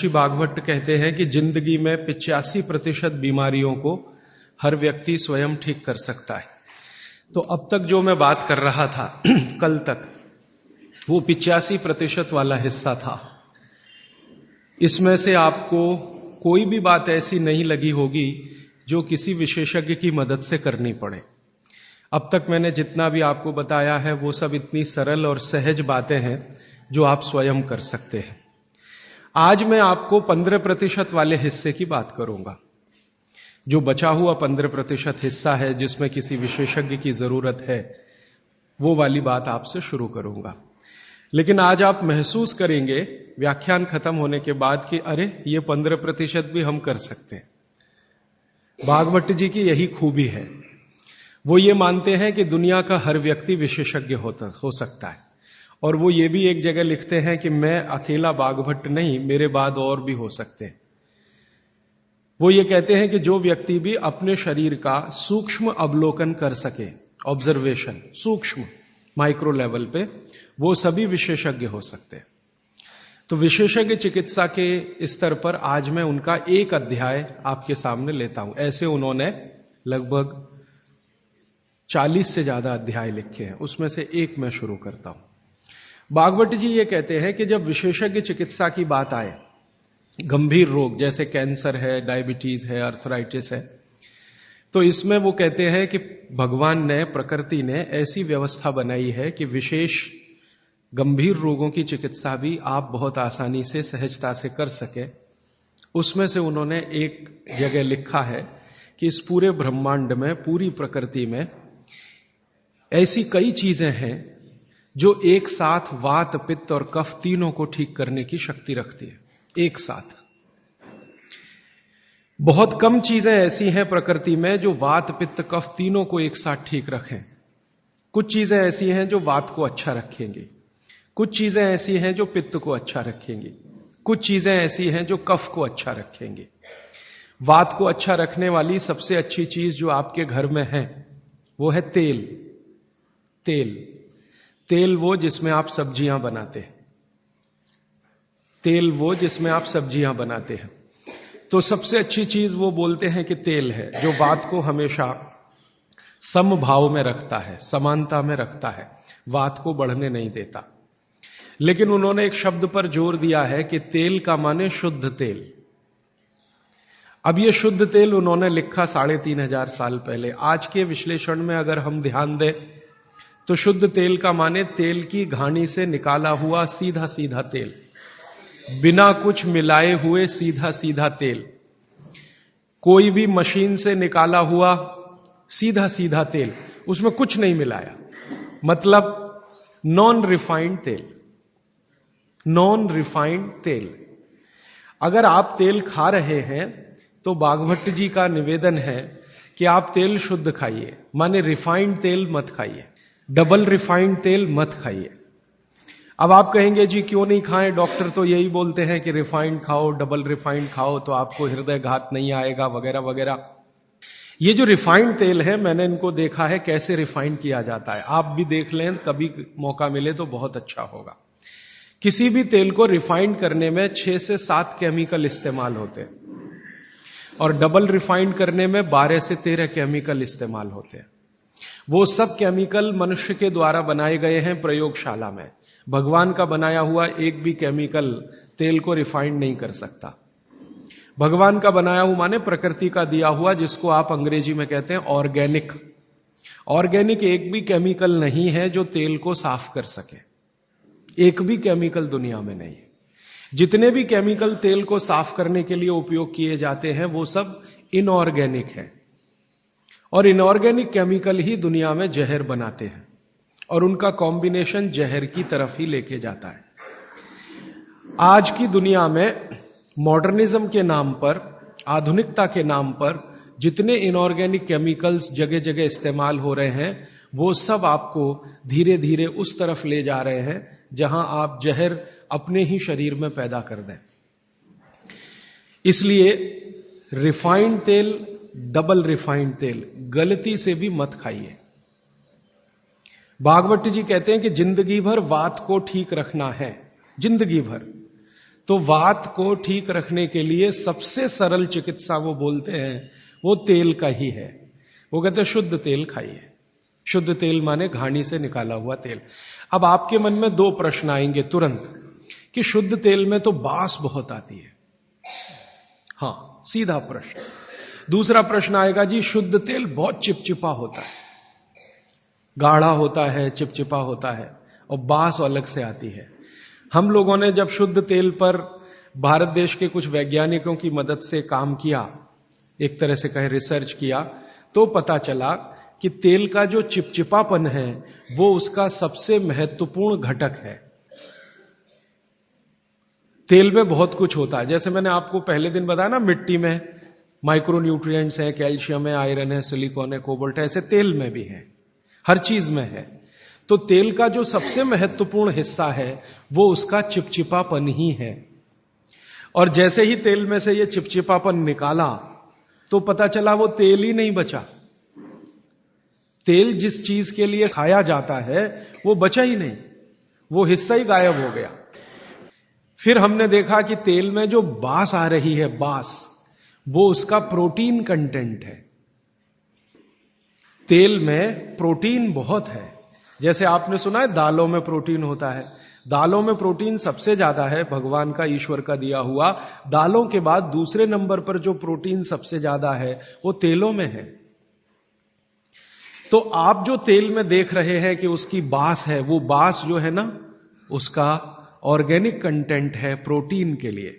महर्षि भागवत कहते हैं कि जिंदगी में 85% बीमारियों को हर व्यक्ति स्वयं ठीक कर सकता है। तो अब तक जो मैं बात कर रहा था कल तक, वो 85% वाला हिस्सा था। इसमें से आपको कोई भी बात ऐसी नहीं लगी होगी जो किसी विशेषज्ञ की मदद से करनी पड़े। अब तक मैंने जितना भी आपको बताया है वो सब इतनी सरल और सहज बातें हैं जो आप स्वयं कर सकते हैं। आज मैं आपको 15% वाले हिस्से की बात करूंगा। जो बचा हुआ 15% हिस्सा है जिसमें किसी विशेषज्ञ की जरूरत है, वो वाली बात आपसे शुरू करूंगा। लेकिन आज आप महसूस करेंगे व्याख्यान खत्म होने के बाद कि अरे ये 15% भी हम कर सकते हैं। भागवत जी की यही खूबी है, वो ये मानते हैं कि दुनिया का हर व्यक्ति विशेषज्ञ हो सकता है। और वो ये भी एक जगह लिखते हैं कि मैं अकेला भागवत नहीं, मेरे बाद और भी हो सकते हैं। वो ये कहते हैं कि जो व्यक्ति भी अपने शरीर का सूक्ष्म अवलोकन कर सके, ऑब्जर्वेशन सूक्ष्म माइक्रो लेवल पे, वो सभी विशेषज्ञ हो सकते हैं। तो विशेषज्ञ चिकित्सा के स्तर पर आज मैं उनका एक अध्याय आपके सामने लेता हूं। ऐसे उन्होंने लगभग 40 से ज्यादा अध्याय लिखे हैं, उसमें से एक मैं शुरू करता हूं। भागवत जी ये कहते हैं कि जब विशेषज्ञ चिकित्सा की बात आए, गंभीर रोग जैसे कैंसर है, डायबिटीज है, अर्थराइटिस है, तो इसमें वो कहते हैं कि भगवान ने, प्रकृति ने ऐसी व्यवस्था बनाई है कि विशेष गंभीर रोगों की चिकित्सा भी आप बहुत आसानी से, सहजता से कर सके। उसमें से उन्होंने एक जगह लिखा है कि इस पूरे ब्रह्मांड में, पूरी प्रकृति में ऐसी कई चीजें हैं जो एक साथ वात, पित्त और कफ तीनों को ठीक करने की शक्ति रखती है। एक साथ बहुत कम चीजें ऐसी हैं प्रकृति में जो वात, पित्त, कफ तीनों को एक साथ ठीक रखें। कुछ चीजें ऐसी हैं जो वात को अच्छा रखेंगी, कुछ चीजें ऐसी हैं जो पित्त को अच्छा रखेंगी, कुछ चीजें ऐसी हैं जो कफ को अच्छा रखेंगी। वात को अच्छा रखने वाली सबसे अच्छी चीज जो आपके घर में है वो है तेल। तेल वो जिसमें आप सब्जियां बनाते हैं, तेल वो जिसमें आप सब्जियां बनाते हैं। तो सबसे अच्छी चीज वो बोलते हैं कि तेल है, जो वात को हमेशा समभाव में रखता है, समानता में रखता है, वात को बढ़ने नहीं देता। लेकिन उन्होंने एक शब्द पर जोर दिया है कि तेल का माने शुद्ध तेल। अब ये शुद्ध तेल उन्होंने लिखा 3500 साल पहले। आज के विश्लेषण में अगर हम ध्यान दें तो शुद्ध तेल का माने तेल की घानी से निकाला हुआ सीधा सीधा तेल, बिना कुछ मिलाए हुए सीधा सीधा तेल, कोई भी मशीन से निकाला हुआ सीधा सीधा तेल, उसमें कुछ नहीं मिलाया, मतलब नॉन रिफाइंड तेल। नॉन रिफाइंड तेल। अगर आप तेल खा रहे हैं तो भागवत जी का निवेदन है कि आप तेल शुद्ध खाइए, माने रिफाइंड तेल मत खाइए, डबल रिफाइंड तेल मत खाइए। अब आप कहेंगे जी क्यों नहीं खाएं, डॉक्टर तो यही बोलते हैं कि रिफाइंड खाओ, डबल रिफाइंड खाओ तो आपको हृदय घात नहीं आएगा, वगैरह वगैरह। ये जो रिफाइंड तेल है, मैंने इनको देखा है कैसे रिफाइंड किया जाता है। आप भी देख लें, कभी मौका मिले तो बहुत अच्छा होगा। किसी भी तेल को रिफाइंड करने में 6 से 7 केमिकल इस्तेमाल होते हैं और डबल रिफाइंड करने में 12 से 13 केमिकल इस्तेमाल होते हैं। वो सब केमिकल मनुष्य के द्वारा बनाए गए हैं प्रयोगशाला में। भगवान का बनाया हुआ एक भी केमिकल तेल को रिफाइंड नहीं कर सकता। भगवान का बनाया हुआ माने प्रकृति का दिया हुआ, जिसको आप अंग्रेजी में कहते हैं ऑर्गेनिक। ऑर्गेनिक एक भी केमिकल नहीं है जो तेल को साफ कर सके, एक भी केमिकल दुनिया में नहीं है। जितने भी केमिकल तेल को साफ करने के लिए उपयोग किए जाते हैं वो सब इनऑर्गेनिक है, और इनऑर्गेनिक केमिकल ही दुनिया में जहर बनाते हैं और उनका कॉम्बिनेशन जहर की तरफ ही लेके जाता है। आज की दुनिया में मॉडर्निज्म के नाम पर, आधुनिकता के नाम पर जितने इनऑर्गेनिक केमिकल्स जगह जगह इस्तेमाल हो रहे हैं, वो सब आपको धीरे धीरे उस तरफ ले जा रहे हैं जहां आप जहर अपने ही शरीर में पैदा कर दें। इसलिए रिफाइंड तेल, डबल रिफाइंड तेल गलती से भी मत खाइए। भागवत जी कहते हैं कि जिंदगी भर वात को ठीक रखना है, जिंदगी भर, तो वात को ठीक रखने के लिए सबसे सरल चिकित्सा वो बोलते हैं वो तेल का ही है। वो कहते हैं शुद्ध तेल खाइए। शुद्ध तेल माने घानी से निकाला हुआ तेल। अब आपके मन में दो प्रश्न आएंगे तुरंत कि शुद्ध तेल में तो बास बहुत आती है। हां, सीधा प्रश्न। दूसरा प्रश्न आएगा, जी शुद्ध तेल बहुत चिपचिपा होता है, गाढ़ा होता है, चिपचिपा होता है और बास अलग से आती है। हम लोगों ने जब शुद्ध तेल पर भारत देश के कुछ वैज्ञानिकों की मदद से काम किया, एक तरह से कहें रिसर्च किया, तो पता चला कि तेल का जो चिपचिपापन है वो उसका सबसे महत्वपूर्ण घटक है। तेल में बहुत कुछ होता है, जैसे मैंने आपको पहले दिन बताया ना, मिट्टी में माइक्रो न्यूट्रिएंट्स है, कैल्शियम है, आयरन है, सिलिकॉन है, कोबाल्ट है, ऐसे तेल में भी है, हर चीज में है। तो तेल का जो सबसे महत्वपूर्ण हिस्सा है वो उसका चिपचिपापन ही है। और जैसे ही तेल में से ये चिपचिपापन निकाला तो पता चला वो तेल ही नहीं बचा। तेल जिस चीज के लिए खाया जाता है वो बचा ही नहीं, वो हिस्सा ही गायब हो गया। फिर हमने देखा कि तेल में जो बास आ रही है, बास, वो उसका प्रोटीन कंटेंट है। तेल में प्रोटीन बहुत है। जैसे आपने सुना है दालों में प्रोटीन होता है, दालों में प्रोटीन सबसे ज्यादा है, भगवान का, ईश्वर का दिया हुआ। दालों के बाद दूसरे नंबर पर जो प्रोटीन सबसे ज्यादा है वो तेलों में है। तो आप जो तेल में देख रहे हैं कि उसकी बास है, वो बास जो है ना, उसका ऑर्गेनिक कंटेंट है प्रोटीन के लिए।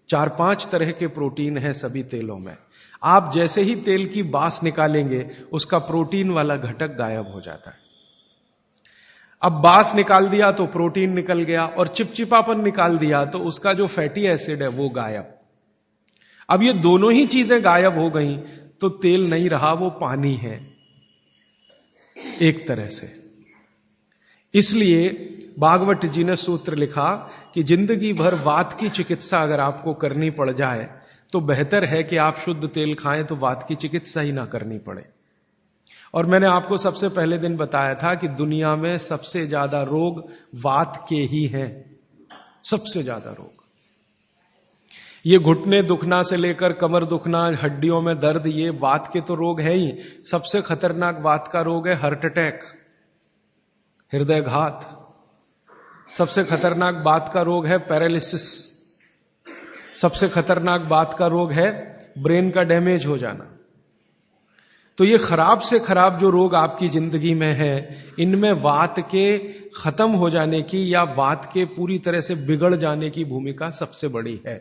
4-5 तरह के प्रोटीन है सभी तेलों में। आप जैसे ही तेल की बास निकालेंगे उसका प्रोटीन वाला घटक गायब हो जाता है। अब बास निकाल दिया तो प्रोटीन निकल गया, और चिपचिपापन निकाल दिया तो उसका जो फैटी एसिड है वो गायब। अब ये दोनों ही चीजें गायब हो गई तो तेल नहीं रहा, वो पानी है एक तरह से। इसलिए भागवत जी ने सूत्र लिखा कि जिंदगी भर वात की चिकित्सा अगर आपको करनी पड़ जाए तो बेहतर है कि आप शुद्ध तेल खाएं तो वात की चिकित्सा ही ना करनी पड़े। और मैंने आपको सबसे पहले दिन बताया था कि दुनिया में सबसे ज्यादा रोग वात के ही हैं, सबसे ज्यादा रोग। ये घुटने दुखना से लेकर कमर दुखना, हड्डियों में दर्द, ये वात के तो रोग है ही। सबसे खतरनाक वात का रोग है हार्ट अटैक, हृदयघात। सबसे खतरनाक बात का रोग है पैरालिसिस। सबसे खतरनाक बात का रोग है ब्रेन का डैमेज हो जाना। तो ये खराब से खराब जो रोग आपकी जिंदगी में है, इनमें वात के खत्म हो जाने की या वात के पूरी तरह से बिगड़ जाने की भूमिका सबसे बड़ी है।